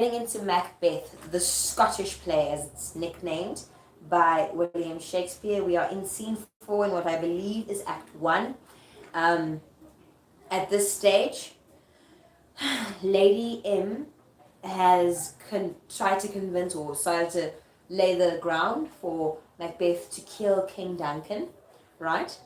into Macbeth, the Scottish play as it's nicknamed by William Shakespeare. We are in scene 4 in what I believe is Act 1. At this stage, Lady M has tried to convince or started to lay the ground for Macbeth to kill King Duncan, right?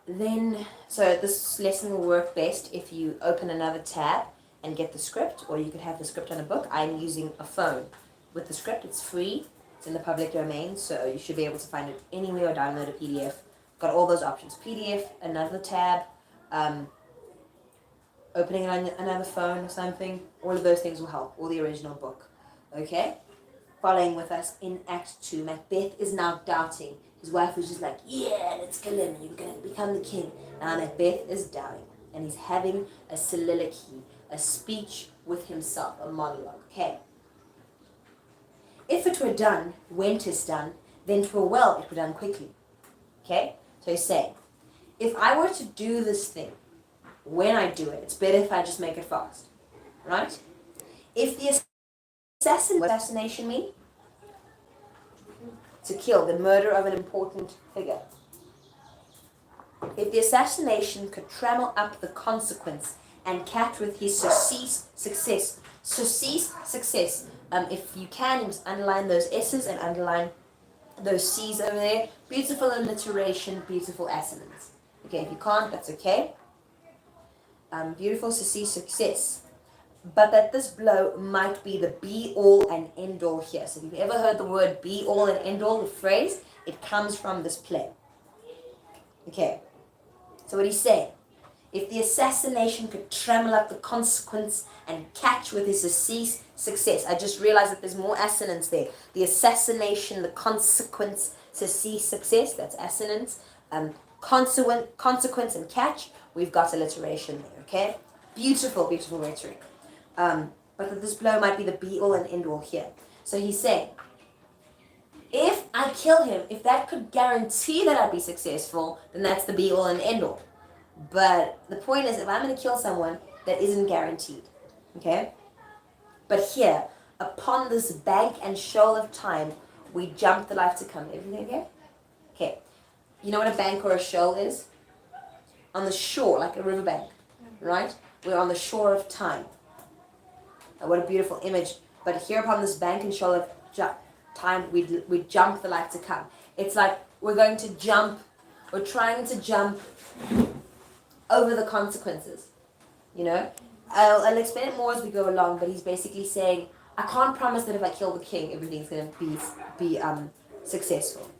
Then, so this lesson will work best if you open another tab and get the script, or you could have the script on a book. I'm using a phone with the script. It's free. It's in the public domain, so you should be able to find it anywhere or download a PDF. Got all those options. PDF, another tab, opening it on another phone or something. All of those things will help, or the original book. Okay? Following with us in Act 2, Macbeth is now doubting. His wife was just like, yeah, let's kill him. You're going to become the king. Now Macbeth is doubting, and he's having a soliloquy, a speech with himself, a monologue. Okay. If it were done when 'tis done, then 'twere well it were done quickly. Okay? So he's saying, if I were to do this thing, when I do it, it's better if I just make it fast. Right? If the assassination mean? To kill, the murder of an important figure. If the assassination could trammel up the consequence and catch with his surcease success. If you can, you must underline those S's and underline those C's over there. Beautiful alliteration, beautiful assonance. Okay, if you can't, that's okay. Beautiful surcease success. But that this blow might be the be-all and end-all here. So if you've ever heard the word be-all and end-all, the phrase, it comes from this play. Okay, so what he's saying, if the assassination could trammel up the consequence and catch with his surcease success. I just realized that there's more assonance there. The assassination, the consequence, surcease success, that's assonance. Consequence and catch, we've got alliteration there, okay? Beautiful, beautiful rhetoric. But that this blow might be the be-all and end-all here. So he's saying, if I kill him, if that could guarantee that I'd be successful, then that's the be-all and end-all. But the point is, if I'm going to kill someone, that isn't guaranteed. Okay? But here, upon this bank and shoal of time, we jump the life to come. Everything okay? Okay. You know what a bank or a shoal is? On the shore, like a riverbank. Right? We're on the shore of time. What a beautiful image. But here upon this bank and shoal of time, we jump the life to come. It's like we're going to jump, we're trying to jump over the consequences. You know? I'll explain it more as we go along, but he's basically saying, I can't promise that if I kill the king, everything's going to be successful.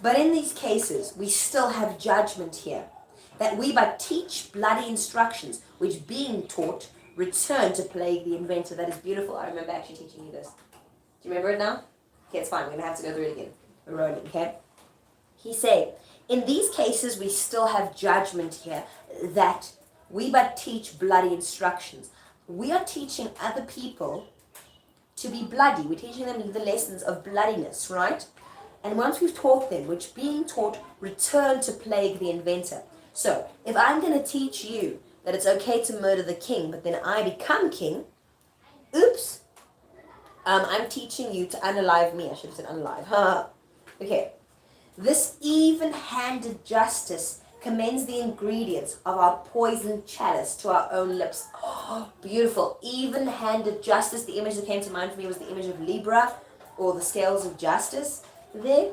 But in these cases, we still have judgment here. That we but teach bloody instructions, which being taught, return to plague the inventor. That is beautiful. I remember actually teaching you this. Do you remember it now? Okay, it's fine. We're going to have to go through it again. We're rolling, okay? He said, in these cases, we still have judgment here that we but teach bloody instructions. We are teaching other people to be bloody. We're teaching them the lessons of bloodiness, right? And once we've taught them, which being taught, return to plague the inventor. So, if I'm going to teach you that it's okay to murder the king, but then I become king, oops, I'm teaching you to unalive me. I should have said unalive. Okay. This even-handed justice commends the ingredients of our poisoned chalice to our own lips. Oh, beautiful. Even-handed justice. The image that came to mind for me was the image of Libra, or the scales of justice there.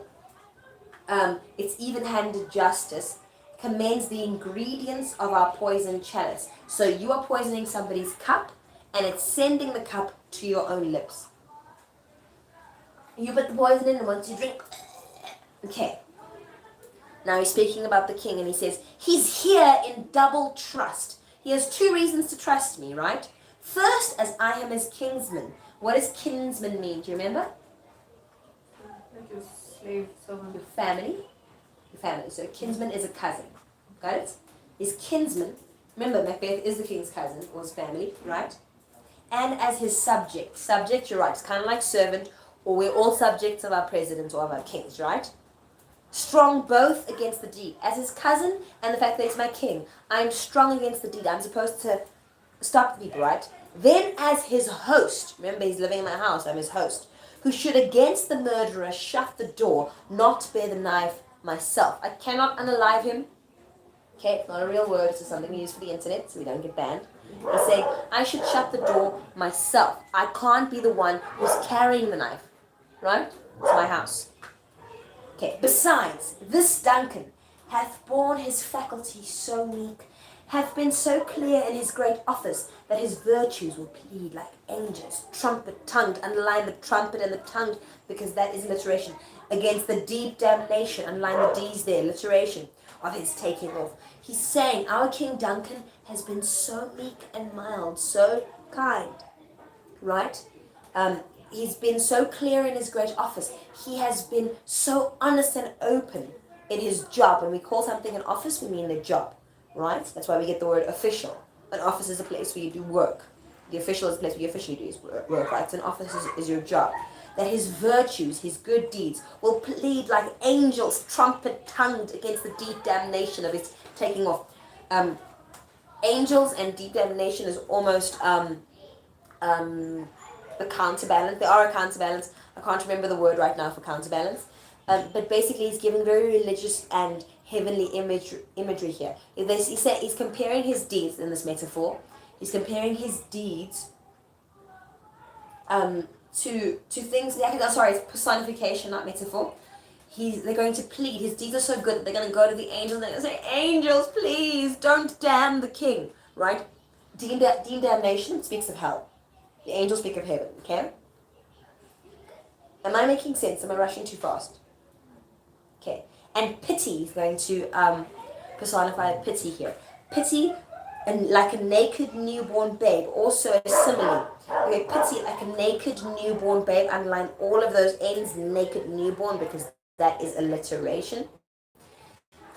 It's even-handed justice commends the ingredients of our poisoned chalice. So you are poisoning somebody's cup, and it's sending the cup to your own lips. You put the poison in, and once you drink, okay. Now he's speaking about the king, and he says, he's here in double trust. He has 2 reasons to trust me, right? First, as I am his kinsman. What does kinsman mean? Do you remember? Like a slave, someone. Your family. Your family. So a kinsman is a cousin. Got it? His kinsman. Remember, Macbeth is the king's cousin, or his family, right? And as his subject. Subject, you're right. It's kind of like servant, or we're all subjects of our president or of our kings, right? Strong both against the deed. As his cousin and the fact that he's my king, I'm strong against the deed. I'm supposed to stop the people, right? Then as his host, remember he's living in my house, I'm his host, who should against the murderer shut the door, not bear the knife myself. I cannot unalive him. Okay, it's not a real word, it's just something we use for the internet so we don't get banned. He's saying, I should shut the door myself. I can't be the one who's carrying the knife. Right? It's my house. Okay, besides, this Duncan hath borne his faculty so meek, hath been so clear in his great office, that his virtues will plead like angels, trumpet-tongued, underline the trumpet and the tongued, because that is alliteration, against the deep damnation, underline the D's there, alliteration, of his taking off. He's saying, our King Duncan has been so meek and mild, so kind, right? He's been so clear in his great office. He has been so honest and open in his job. When we call something an office, we mean the job, right? That's why we get the word official. An office is a place where you do work. The official is a place where you officially do work, right? So an office is your job. That his virtues, his good deeds, will plead like angels, trumpet-tongued against the deep damnation of his taking off. Angels and deep damnation is almost a counterbalance. They are a counterbalance. I can't remember the word right now for counterbalance. But basically he's giving very religious and heavenly imagery here. He's comparing his deeds in this metaphor. He's comparing his deeds to things. It's personification, not metaphor. They're going to plead. His deeds are so good that they're going to go to the angels and they're going to say, angels, please don't damn the king. Right? Deemed damnation speaks of hell. The angels speak of heaven. Okay? Am I making sense? Am I rushing too fast? Okay. And pity is going to personify pity here. Pity, and like a naked newborn babe, also a simile. Okay, pity like a naked newborn babe. Underline all of those ends, naked newborn, because that is alliteration.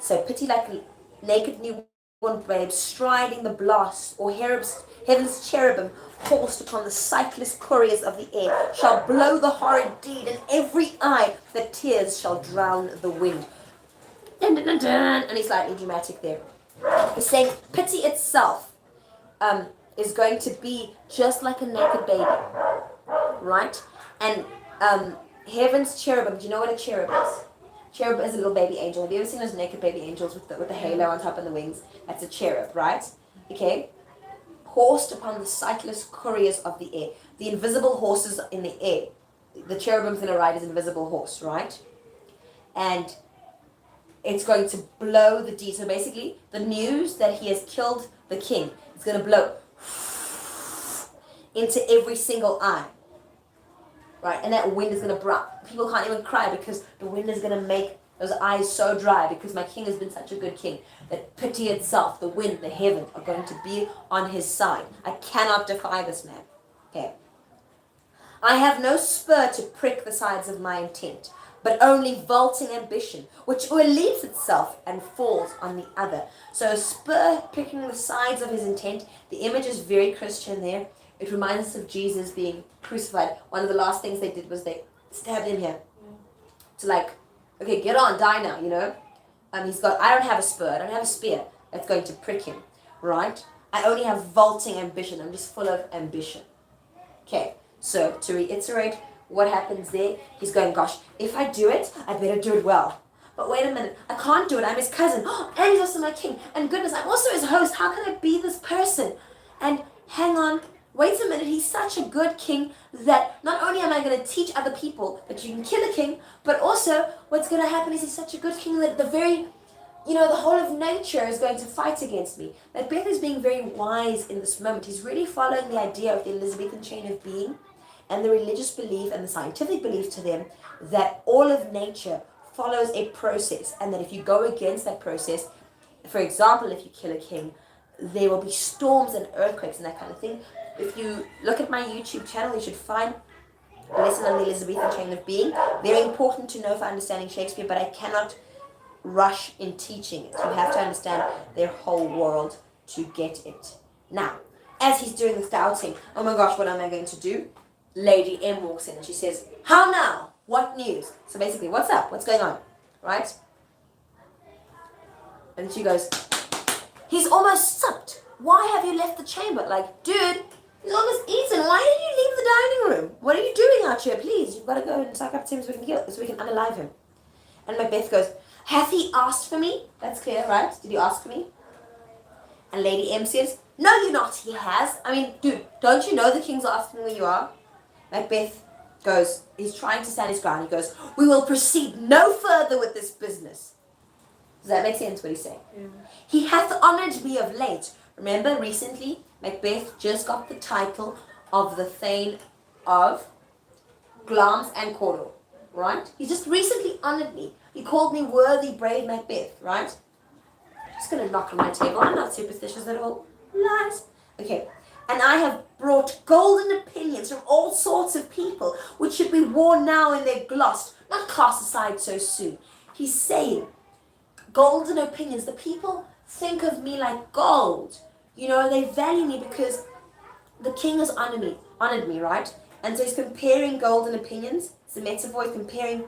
So pity like a naked newborn babe, striding the blast, or heaven's cherubim, horsed upon the sightless couriers of the air, shall blow the horrid deed in every eye, that tears shall drown the wind. Dun, dun, dun, dun. And he's slightly dramatic there. He's saying pity itself is going to be just like a naked baby, right? And heaven's cherubim, do you know what a cherub is? Cherub is a little baby angel. Have you ever seen those naked baby angels with the halo on top and the wings? That's a cherub, right? Okay? Horsed upon the sightless couriers of the air. The invisible horses in the air. The cherubim's going to ride his invisible horse, right? And it's going to blow the deed. So basically, the news that he has killed the king is going to blow into every single eye. Right? And that wind is going to people can't even cry because the wind is going to make those eyes so dry because my king has been such a good king that pity itself, the wind, the heaven are going to be on his side. I cannot defy this man. Okay. I have no spur to prick the sides of my intent, but only vaulting ambition, which leaves itself and falls on the other. So a spur pricking the sides of his intent. The image is very Christian there. It reminds us of Jesus being crucified. One of the last things they did was they stabbed him here. To like, okay, get on, die now, you know. I don't have a spur, I don't have a spear that's going to prick him, right? I only have vaulting ambition. I'm just full of ambition. Okay, so to reiterate what happens there, he's going, gosh, if I do it, I better do it well. But wait a minute, I can't do it. I'm his cousin. Oh, and he's also my king. And goodness, I'm also his host. How can I be this person? And hang on, wait a minute, he's such a good king that not only am I going to teach other people that you can kill a king, but also what's going to happen is he's such a good king that the whole of nature is going to fight against me. Macbeth is being very wise in this moment. He's really following the idea of the Elizabethan chain of being and the religious belief and the scientific belief to them that all of nature follows a process and that if you go against that process, for example, if you kill a king, there will be storms and earthquakes and that kind of thing. If you look at my YouTube channel, you should find a lesson on the Elizabethan chain of being. Very important to know for understanding Shakespeare, but I cannot rush in teaching it. You have to understand their whole world to get it. Now, as he's doing this doubting, oh my gosh, what am I going to do? Lady M walks in and she says, how now? What news? So basically, what's up? What's going on? Right? And she goes, he's almost supped. Why have you left the chamber? Like, dude, He's almost eaten. Why did you leave the dining room? What are you doing out here? Please, you've got to go and suck up to him so we can unalive him. And Macbeth goes, hath he asked for me? That's clear, right? Did he ask for me? And Lady M says, no, you're not. He has. I mean, dude, don't you know the king's asking where you are? Macbeth goes, he's trying to stand his ground. He goes, we will proceed no further with this business. Does that make sense what he's saying? Yeah. He hath honoured me of late. Remember, recently, Macbeth just got the title of the Thane of Glamis and Cawdor, right? He just recently honoured me. He called me worthy, brave Macbeth, right? Just going to knock on my table. I'm not superstitious at all. Lies. Okay. And I have brought golden opinions from all sorts of people, which should be worn now in their gloss, not cast aside so soon. He's saying, golden opinions. The people think of me like gold. You know, they value me because the king has honored me, right? And so he's comparing golden opinions. It's a metaphor. He's comparing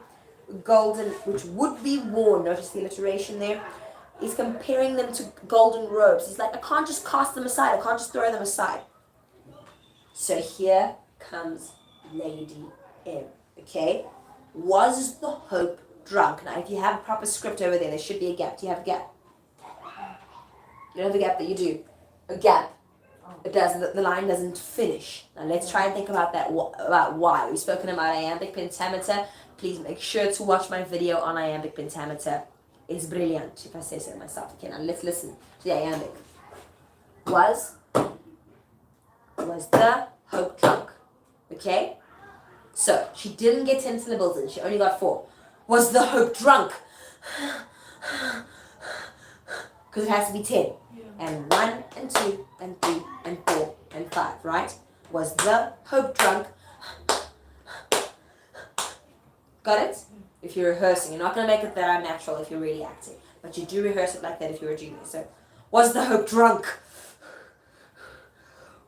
golden, which would be worn. Notice the alliteration there. He's comparing them to golden robes. He's like, I can't just cast them aside. I can't just throw them aside. So here comes Lady M. Okay? Was the hope drunk? Now, if you have a proper script over there should be a gap. Do you have a gap? You don't have a gap, but you do. A gap. It doesn't. The line doesn't finish. Now let's try and think about that. About why we've spoken about iambic pentameter. Please make sure to watch my video on iambic pentameter. It's brilliant, if I say so myself. Okay, now let's listen to the iambic. Was the hope drunk? Okay. So she didn't get 10 syllables in. She only got 4. Was the hope drunk? Because it has to be 10. Yeah. And 1 and 2 and 3 and 4 and 5, right? Was the hope drunk? Got it? If you're rehearsing, you're not going to make it that unnatural if you're really acting. But you do rehearse it like that if you're a junior. So, was the hope drunk?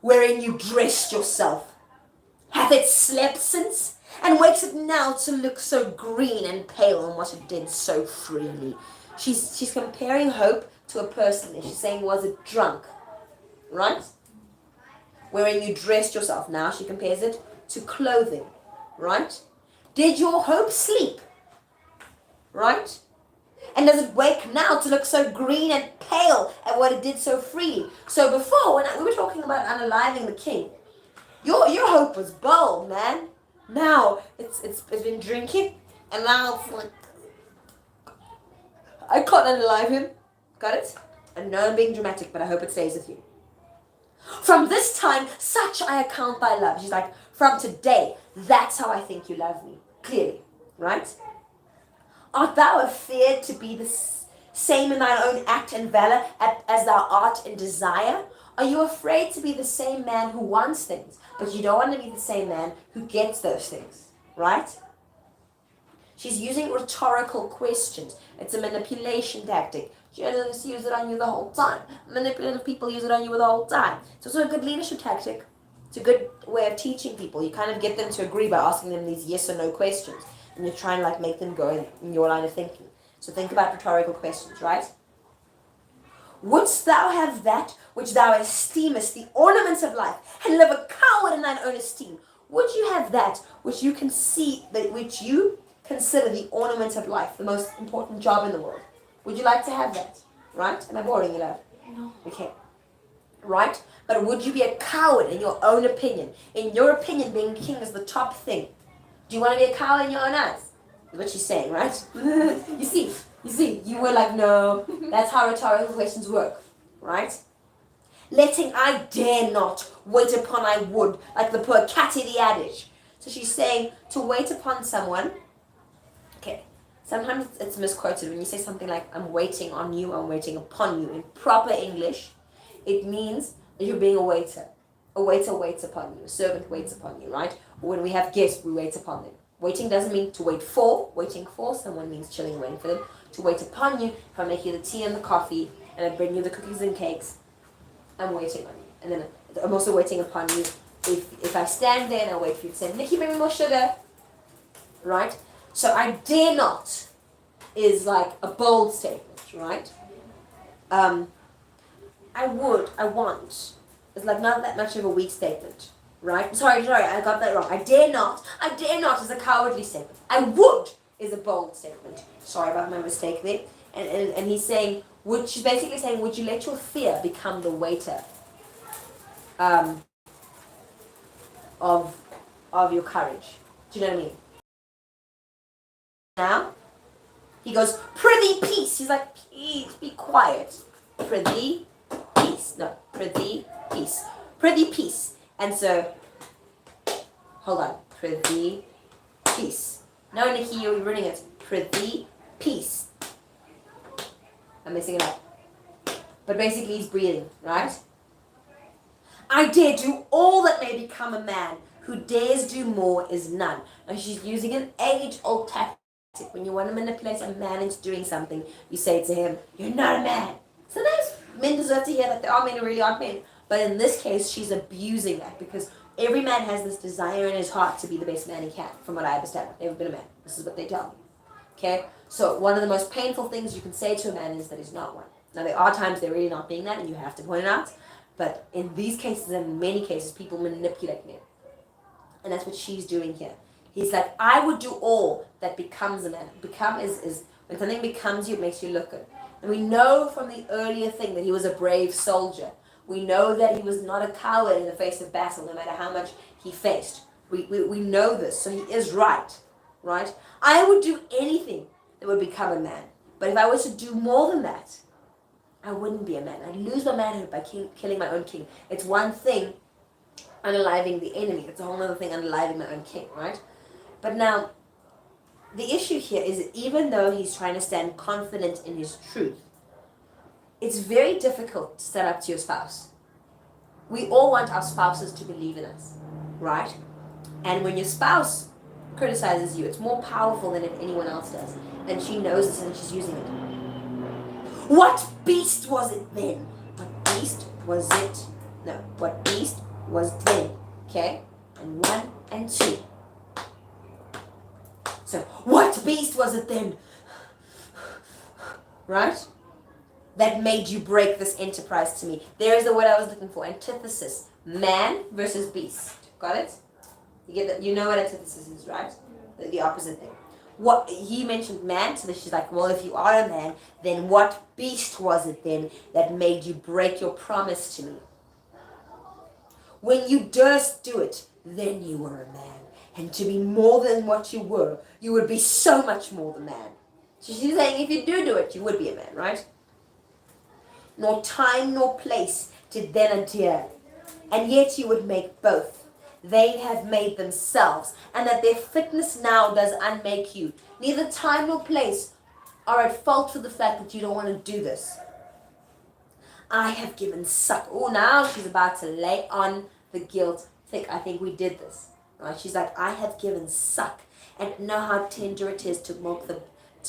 Wherein you dressed yourself? Hath it slept since? And wakes it now to look so green and pale on what it did so freely. She's comparing hope to a person. And she's saying, was it drunk? Right? Wherein you dressed yourself. Now she compares it to clothing. Right? Did your hope sleep? Right? And does it wake now to look so green and pale at what it did so freely? So before, when we were talking about unaliving the king, your hope was bold, man. Now it's been drinking, and now it's like, I can't unalive him. Got it? I know I'm being dramatic, but I hope it stays with you. From this time, such I account thy love. She's like, from today, that's how I think you love me. Clearly, right? Art thou afeard to be the same in thine own act and valor as thou art in desire? Are you afraid to be the same man who wants things, but you don't want to be the same man who gets those things, right? She's using rhetorical questions. It's a manipulation tactic. Journalists use it on you the whole time. Manipulative people use it on you the whole time. It's also a good leadership tactic. It's a good way of teaching people. You kind of get them to agree by asking them these yes or no questions. And you're trying to like make them go in your line of thinking. So think about rhetorical questions, right? Wouldst thou have that which thou esteemest the ornaments of life, and live a coward in thine own esteem? Would you have that which you can see, which you consider the ornament of life, the most important job in the world? Would you like to have that? Right? Am I boring you, love? No. Okay. Right? But would you be a coward in your own opinion? In your opinion, being king is the top thing. Do you want to be a coward in your own eyes? That's what she's saying, right? You see, you were like, no. That's how rhetorical questions work, right? Letting I dare not, wait upon I would, like the poor cat in the adage. So she's saying to wait upon someone. Okay, sometimes it's misquoted when you say something like, I'm waiting on you, I'm waiting upon you. In proper English, it means that you're being a waiter. A waiter waits upon you. A servant waits upon you, right? Or when we have guests, we wait upon them. Waiting doesn't mean to wait for. Waiting for someone means chilling, waiting for them. To wait upon you, if I make you the tea and the coffee, and I bring you the cookies and cakes, I'm waiting on you. And then I'm also waiting upon you. If I stand there and I wait for you to say, Nikki, bring me more sugar. Right? So I dare not is like a bold statement, right? I want. is like not that much of a weak statement, right? Sorry, I got that wrong. I dare not is a cowardly statement. I would is a bold statement. Sorry about my mistake there. And he's saying, she's basically saying, would you let your fear become the waiter of your courage? Do you know what I mean? Now, he goes, prithee, peace. He's like, please be quiet. Prithee, peace. No, prithee, peace. Prithee, peace. And so, hold on. Prithee, peace. No, Nikki, you're ruining it. Prithee, peace. I'm messing it up. But basically, he's breathing, right? I dare do all that may become a man. Who dares do more is none. And she's using an age-old tactic. When you want to manipulate a man into doing something, you say to him, you're not a man. Sometimes men deserve to hear that there are men who really aren't men. But in this case, she's abusing that because every man has this desire in his heart to be the best man he can, from what I understand. I've never been a man. This is what they tell me. Okay? So one of the most painful things you can say to a man is that he's not one. Now, there are times they're really not being that, and you have to point it out. But in these cases, and in many cases, people manipulate men. And that's what she's doing here. He's like, I would do all that becomes a man. Become is when something becomes you, it makes you look good. And we know from the earlier thing that he was a brave soldier. We know that he was not a coward in the face of battle, no matter how much he faced. We know this, so he is right? I would do anything that would become a man. But if I was to do more than that, I wouldn't be a man. I'd lose my manhood by killing my own king. It's one thing unaliving the enemy. It's a whole other thing unaliving my own king, right? But now, the issue here is that even though he's trying to stand confident in his truth, it's very difficult to stand up to your spouse. We all want our spouses to believe in us, right? And when your spouse criticizes you, it's more powerful than if anyone else does. And she knows this and she's using it. What beast was it then? What beast was it? No, what beast was then? Okay? And 1 and 2. So, what beast was it then? Right? That made you break this enterprise to me. There is the word I was looking for. Antithesis. Man versus beast. Got it? You get that? You know what antithesis is, right? The opposite thing. What he mentioned man, so that she's like, well, if you are a man, then what beast was it then that made you break your promise to me? When you durst do it, then you were a man. And to be more than what you were, you would be so much more than man. So she's saying if you do it, you would be a man, right? Nor time nor place did then adhere, and yet you would make both. They have made themselves, and that their fitness now does unmake you. Neither time nor place are at fault for the fact that you don't want to do this. I have given suck. Oh, now she's about to lay on the guilt thick. I think we did this. Right? She's like, I have given suck, and know how tender it is to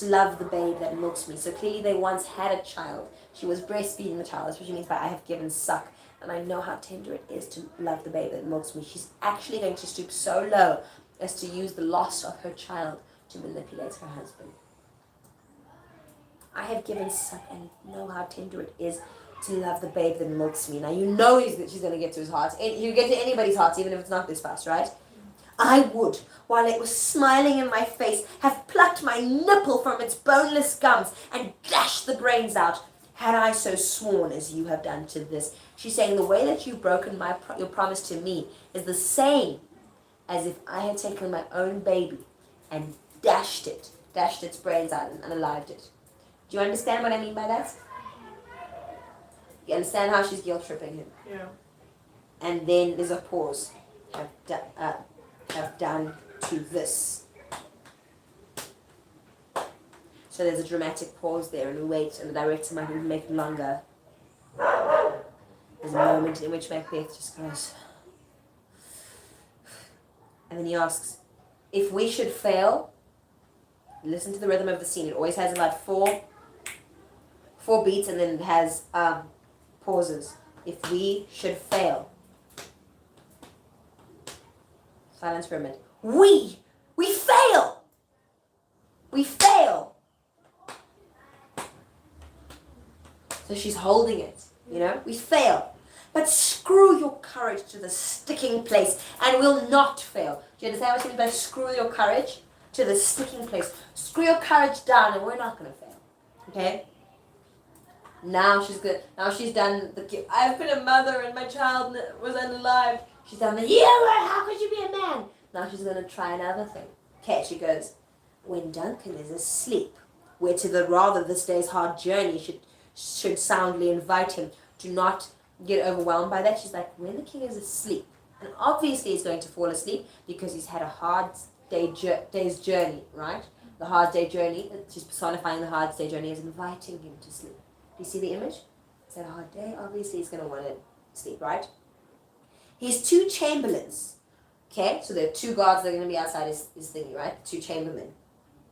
love the babe that milks me. So clearly they once had a child. She was breastfeeding the child. That's what she means by I have given suck. And I know how tender it is to love the babe that milks me. She's actually going to stoop so low as to use the loss of her child to manipulate her husband. I have given suck and know how tender it is to love the babe that milks me. Now you know she's going to get to his heart. You get to anybody's heart, even if it's not this spouse, right? I would, while it was smiling in my face, have plucked my nipple from its boneless gums and dashed the brains out, had I so sworn as you have done to this. She's saying the way that you've broken your promise to me is the same as if I had taken my own baby and dashed its brains out and unalived it. Do you understand what I mean by that? You understand how she's guilt tripping him? Yeah. And then there's a pause. Have done to this. So there's a dramatic pause there and we wait, and the director might even make it longer. There's a moment in which Macbeth just goes, and then he asks, if we should fail, listen to the rhythm of the scene. It always has about four beats and then it has pauses. If we should fail. Silence for a minute. We fail. We fail. So she's holding it, we fail. But screw your courage to the sticking place and will not fail. Do you understand what I mean by screw your courage to the sticking place? Screw your courage down and we're not going to fail. Okay? Now she's good. Now she's done the. I've been a mother and my child was unalived. She's done the. Yeah, well, how could you be a man? Now she's going to try another thing. Okay, she goes. When Duncan is asleep, where to the rather this day's hard journey should soundly invite him. Do not get overwhelmed by that. She's like, when the king is asleep, and obviously he's going to fall asleep because he's had a hard day's journey, right? The hard day journey. She's personifying the hard day journey as inviting him to sleep. Do you see the image? It's had a hard day. Obviously, he's going to want to sleep, right? His two chamberlains. Okay, so there are two guards that are going to be outside his thingy, right? Two chambermen.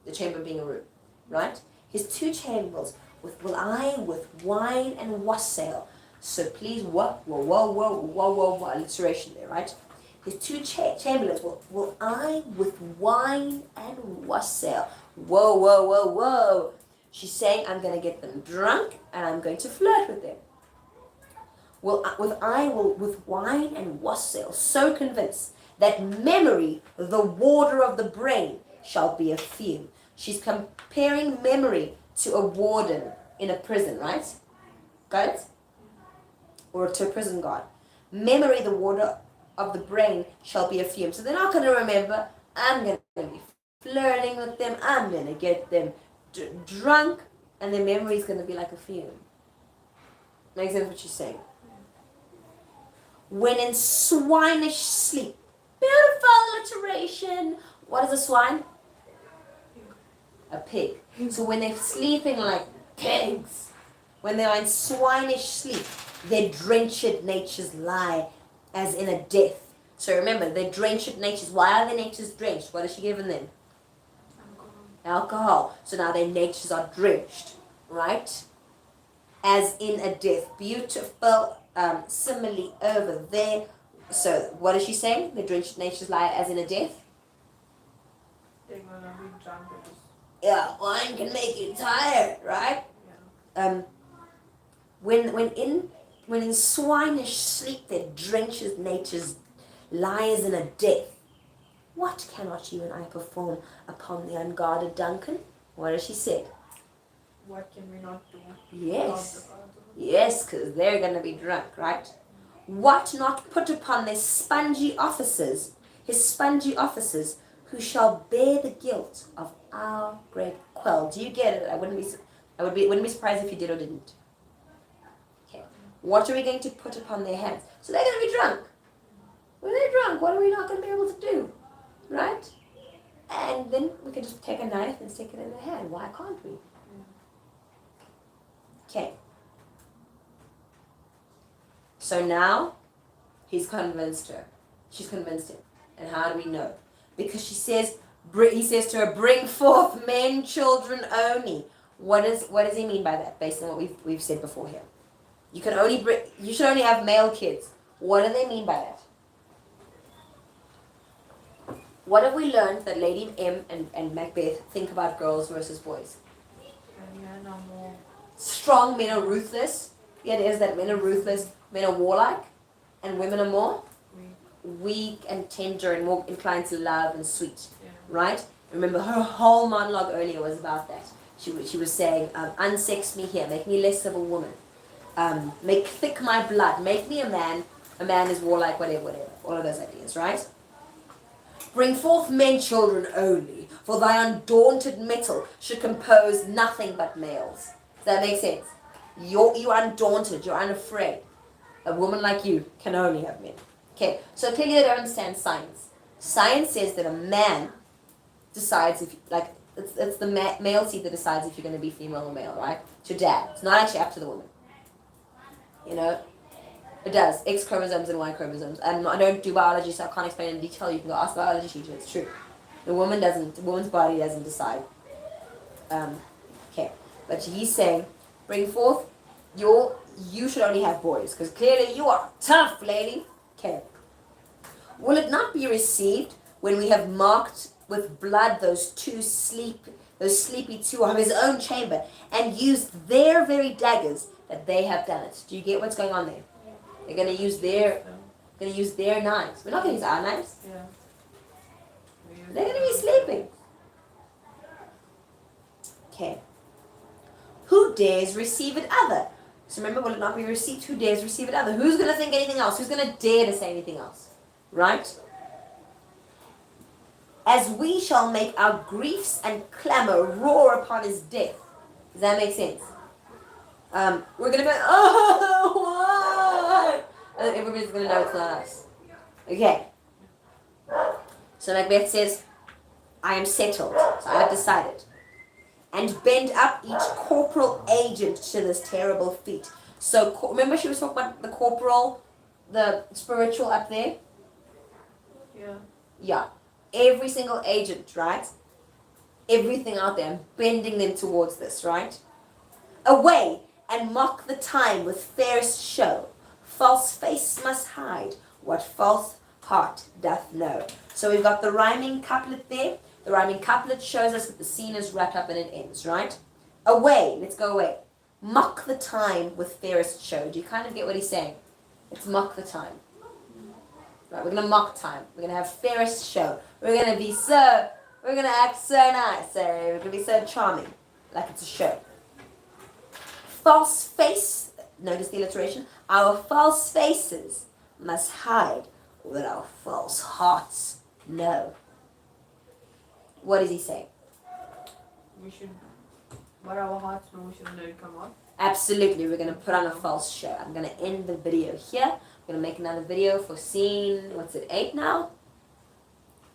The chamber being a room, right? His two chamberlains will I with wine and wassail. So please, whoa, alliteration there, right? His two chamberlains will I with wine and wassail. Whoa. She's saying, I'm going to get them drunk and I'm going to flirt with them. With wine and wassail, so convinced that memory, the warder of the brain, shall be a fume. She's comparing memory to a warden in a prison, right? Got it? Or to a prison guard. Memory, the warder of the brain, shall be a fume. So they're not going to remember. I'm going to be flirting with them. I'm going to get them drunk, and their memory is going to be like a fume. Makes sense what she's saying? When in swinish sleep. Beautiful alliteration. What is a swine? A pig. So when they're sleeping like pigs, when they are in swinish sleep, their drenched natures lie as in a death. So remember, their drenched natures. Why are their natures drenched? What has she given them? Alcohol. So now their natures are drenched, right? As in a death. Beautiful simile over there. So what is she saying? The drenched natures lie as in a death. They're gonna be drunk. Yeah, wine can make you tired, right? Yeah. When in swinish sleep their drenched natures lies in a death. What cannot you and I perform upon the unguarded Duncan? What has she said? What can we not do? Yes. Yes, because they're going to be drunk, right? What not put upon their spongy officers, his spongy officers, who shall bear the guilt of our great quell. Do you get it? I wouldn't be surprised if you did or didn't. Okay. What are we going to put upon their hands? So they're going to be drunk. When they're drunk, what are we not going to be able to do? Right? And then we can just take a knife and stick it in their hand. Why can't we? Okay. So now he's convinced her. She's convinced him. And how do we know? Because he says to her, bring forth men, children only. What does he mean by that, based on what we've said before here? You should only have male kids. What do they mean by that? What have we learned that Lady M and Macbeth think about girls versus boys? And men are more Strong men are ruthless. The idea is that men are ruthless, men are warlike, and women are more weak and tender and more inclined to love and sweet. Yeah. Right? Remember, her whole monologue earlier was about that. She was saying, unsex me here, make me less of a woman. Make thick my blood, make me a man. A man is warlike, whatever. All of those ideas, right? Bring forth men, children only, for thy undaunted mettle should compose nothing but males. Does that make sense? You're undaunted, you're unafraid. A woman like you can only have men. Okay, so clearly they don't understand science. Science says that a man decides if, it's the male seed that decides if you're going to be female or male, right? It's your dad. It's not actually up to the woman. You know? It does. X chromosomes and Y chromosomes. And I don't do biology, so I can't explain in detail. You can go ask the biology teacher. It's true. The woman's body doesn't decide. Okay. But he's saying, bring forth you should only have boys, because clearly you are tough, lady. Okay. Will it not be received when we have marked with blood those sleepy two of his own chamber, and used their very daggers that they have done it? Do you get what's going on there? They're gonna use their knives. We're not gonna use our knives. Yeah. They're gonna be sleeping. Okay. Who dares receive it other? So remember, will it not be received? Who dares receive it other? Who's gonna think anything else? Who's gonna dare to say anything else? Right? As we shall make our griefs and clamor roar upon his death. Does that make sense? We're gonna go, oh, why? And everybody's gonna know it's not us. Okay. So Macbeth says, I am settled. So I have decided. And bend up each corporal agent to this terrible feat. So remember she was talking about the corporal, the spiritual up there? Yeah. Yeah. Every single agent, right? Everything out there, I'm bending them towards this, right? Away and mock the time with fairest show. False face must hide what false heart doth know. So we've got the rhyming couplet there. The rhyming couplet shows us that the scene is wrapped up and it ends, right? Away, let's go away. Mock the time with fairest show. Do you kind of get what he's saying? It's mock the time. Right, we're going to mock time. We're going to have fairest show. We're going to act so nice. We're going to be so charming. Like it's a show. False face, notice the alliteration. Our false faces must hide what our false hearts know. What is he saying? We should, what our hearts know, we shouldn't let it come out. Absolutely, we're going to put on a false show. I'm going to end the video here. I'm going to make another video for scene, 8 now?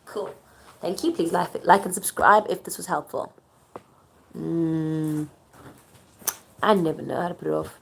Cool. Thank you. Please like and subscribe if this was helpful. I never know how to put it off.